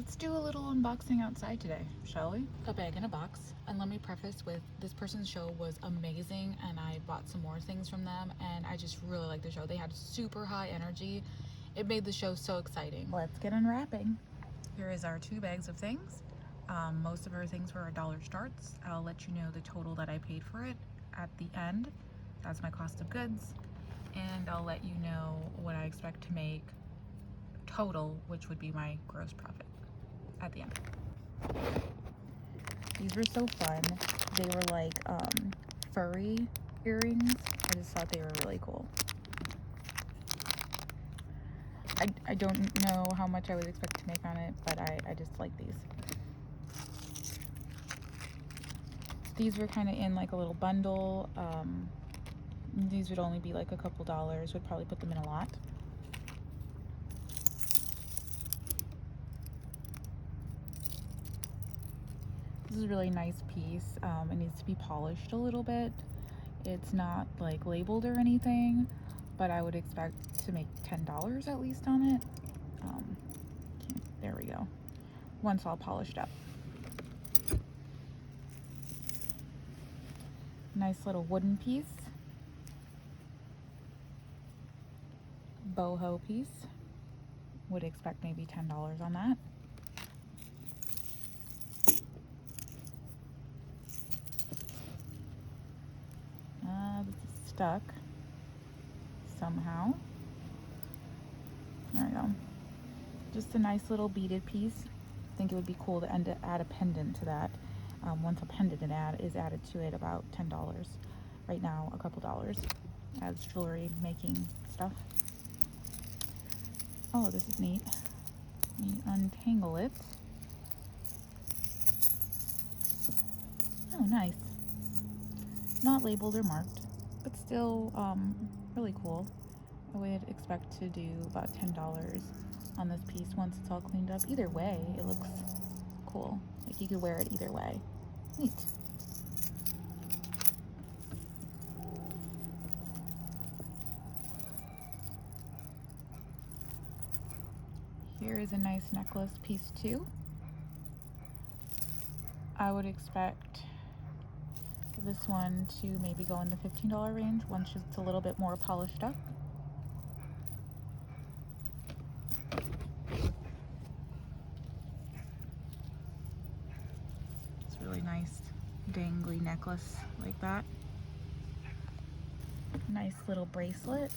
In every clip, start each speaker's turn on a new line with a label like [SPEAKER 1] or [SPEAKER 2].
[SPEAKER 1] Let's do a little unboxing outside today, shall we? A bag in a box. And let me preface with, this person's show was amazing and I bought some more things from them and I just really liked the show. They had super high energy. It made the show so exciting. Let's get unwrapping. Here is our 2 bags of things. Most of our things were $1 starts. I'll let you know the total that I paid for it at the end. That's my cost of goods. And I'll let you know what I expect to make total, which would be my gross profit at the end. These were so fun. They were like furry earrings. I just thought they were really cool. I don't know how much I would expect to make on it, but I just like these. These were kind of in like a little bundle. These would only be like a couple dollars. Would probably put them in a lot. This is a really nice piece. It needs to be polished a little bit. It's not like labeled or anything, but I would expect to make $10 at least on it. There we go. Once all polished up. Nice little wooden piece. Boho piece. Would expect maybe $10 on that. This is stuck somehow. There we go. Just a nice little beaded piece. I think it would be cool to add a pendant to that. Once a pendant is added to it, about $10. Right now, a couple dollars as jewelry making stuff. Oh, this is neat. Let me untangle it. Oh, nice. Not labeled or marked, but still really cool. I would expect to do about $10 on this piece once it's all cleaned up. Either way, it looks cool. Like you could wear it either way. Neat. Here is a nice necklace piece too. I would expect this one to maybe go in the $15 range once it's a little bit more polished up. It's a really nice dangly necklace like that. Nice little bracelet.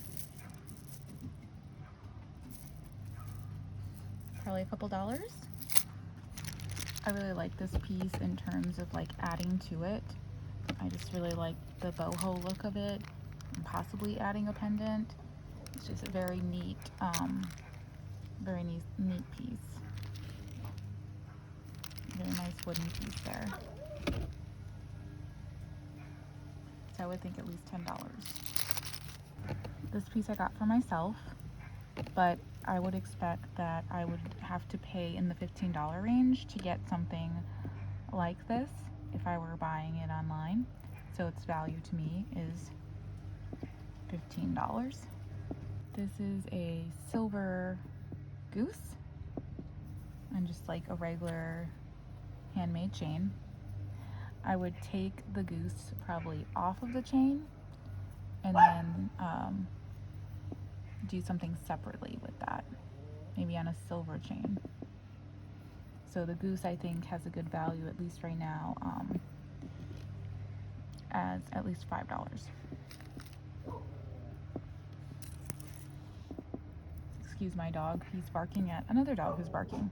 [SPEAKER 1] Probably a couple dollars. I really like this piece in terms of like adding to it. I just really like the boho look of it and possibly adding a pendant. It's just a very neat piece. Very nice wooden piece there. So I would think at least $10. This piece I got for myself, but I would expect that I would have to pay in the $15 range to get something like this if I were buying it online. So its value to me is $15. This is a silver goose and just like a regular handmade chain. I would take the goose probably off of the chain and then do something separately with that, maybe on a silver chain. So the goose I think has a good value, at least right now, as at least $5. Excuse my dog, he's barking at another dog who's barking.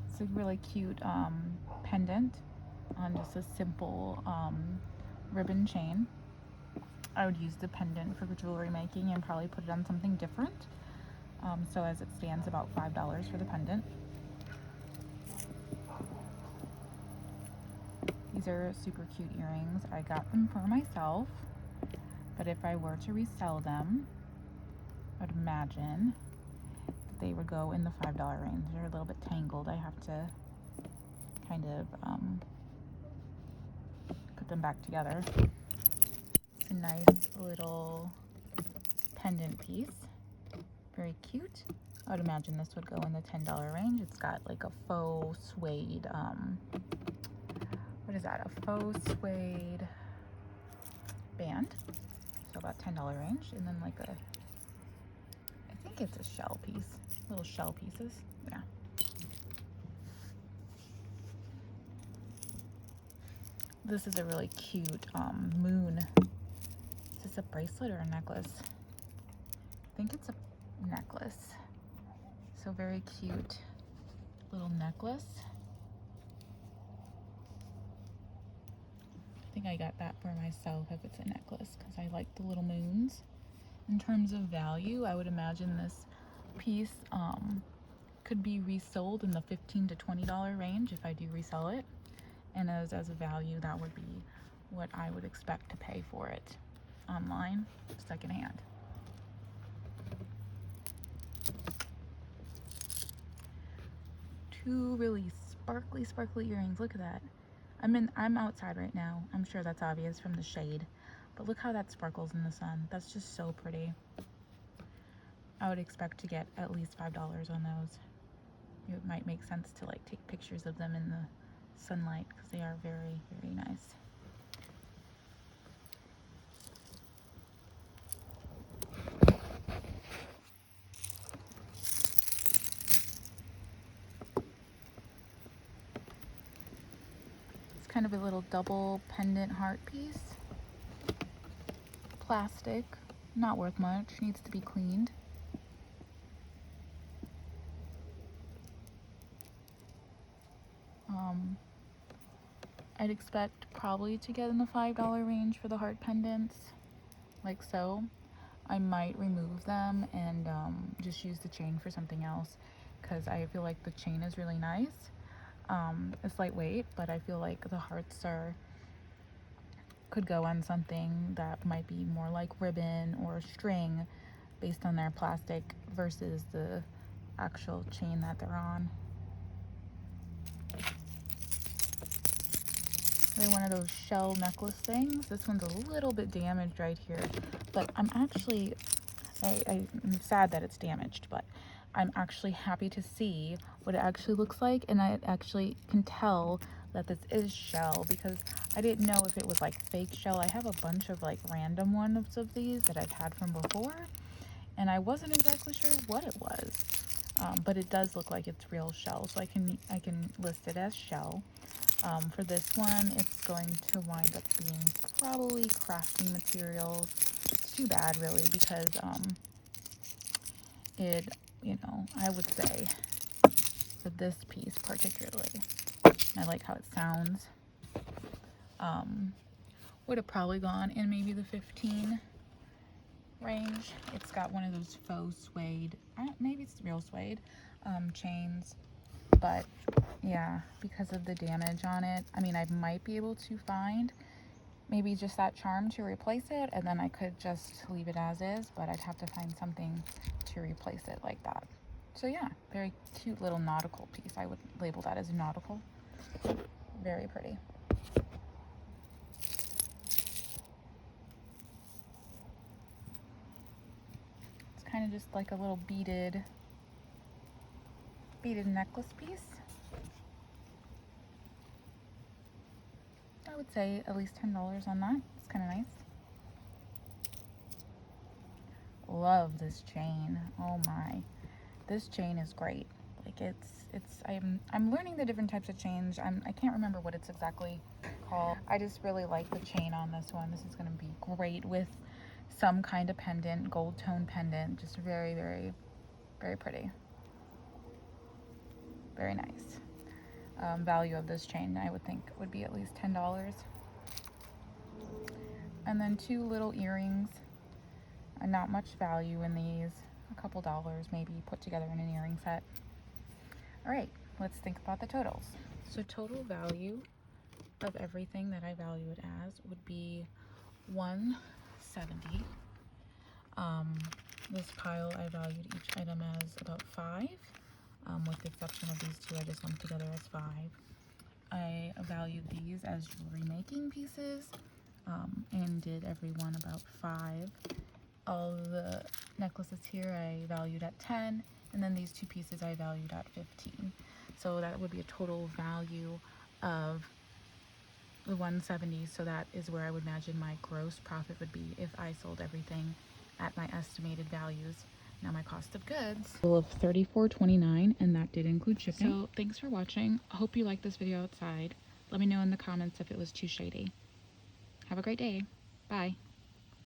[SPEAKER 1] It's a really cute pendant on just a simple ribbon chain. I would use the pendant for jewelry making and probably put it on something different. So as it stands, about $5 for the pendant. These are super cute earrings. I got them for myself, but if I were to resell them, I would imagine that they would go in the $5 range. They're a little bit tangled. I have to kind of put them back together. It's a nice little pendant piece. Very cute. I would imagine this would go in the $10 range. It's got like a faux suede, what is that? A faux suede band. So about $10 range. And then like I think it's a shell piece, little shell pieces. Yeah. This is a really cute moon. Is this a bracelet or a necklace? I think it's a necklace. So very cute little necklace. I think I got that for myself if it's a necklace because I like the little moons. In terms of value, I would imagine this piece could be resold in the $15 to $20 range if I do resell it. And as a value, that would be what I would expect to pay for it online, secondhand. Two really sparkly earrings. Look at that. I'm outside right now. I'm sure that's obvious from the shade, but look how that sparkles in the sun. That's just so pretty. I would expect to get at least $5 on those. It might make sense to like take pictures of them in the sunlight because they are very, very nice. It's kind of a little double pendant heart piece. Plastic, not worth much, needs to be cleaned. I'd expect probably to get in the $5 range for the heart pendants, like so. I might remove them and just use the chain for something else because I feel like the chain is really nice. It's lightweight, but I feel like the hearts could go on something that might be more like ribbon or string based on their plastic versus the actual chain that they're on. They're one of those shell necklace things. This one's a little bit damaged right here, but I'm sad that it's damaged, but I'm actually happy to see what it actually looks like, and I actually can tell that this is shell because I didn't know if it was like fake shell. I have a bunch of like random ones of these that I've had from before, and I wasn't exactly sure what it was, but it does look like it's real shell, so I can list it as shell. For this one, it's going to wind up being probably crafting materials. It's too bad, really, because I would say for this piece particularly, I like how it sounds. Would have probably gone in maybe the 15 range. It's got one of those faux suede, maybe it's real suede, chains. But yeah, because of the damage on it, I mean, I might be able to find maybe just that charm to replace it, and then I could just leave it as is, but I'd have to find something to replace it like that. So yeah, very cute little nautical piece. I would label that as a nautical. Very pretty. It's kind of just like a little beaded necklace piece. I would say at least $10 on that. It's kind of nice. Love this chain. Oh my, this chain is great. Like I'm learning the different types of chains. I can't remember what it's exactly called. I just really like the chain on this one. This is going to be great with some kind of pendant, gold tone pendant. Just very, very, very pretty. Very nice. Value of this chain, I would think, would be at least $10. And then two little earrings. Not much value in these. A couple dollars maybe put together in an earring set. All right, let's think about the totals. So total value of everything that I value it as would be $170. This pile I valued each item as about $5. With the exception of these two, I just lumped together as $5. I valued these as jewelry making pieces, and did every one about $5. All the necklaces here I valued at $10, And then these two pieces I valued at 15. So that would be a total value of the 170. So that is where I would imagine my gross profit would be if I sold everything at my estimated values. Now my cost of goods of $34.29, and that did include shipping. So thanks for watching. I hope you liked this video outside. Let me know in the comments if it was too shady. Have a great day. Bye.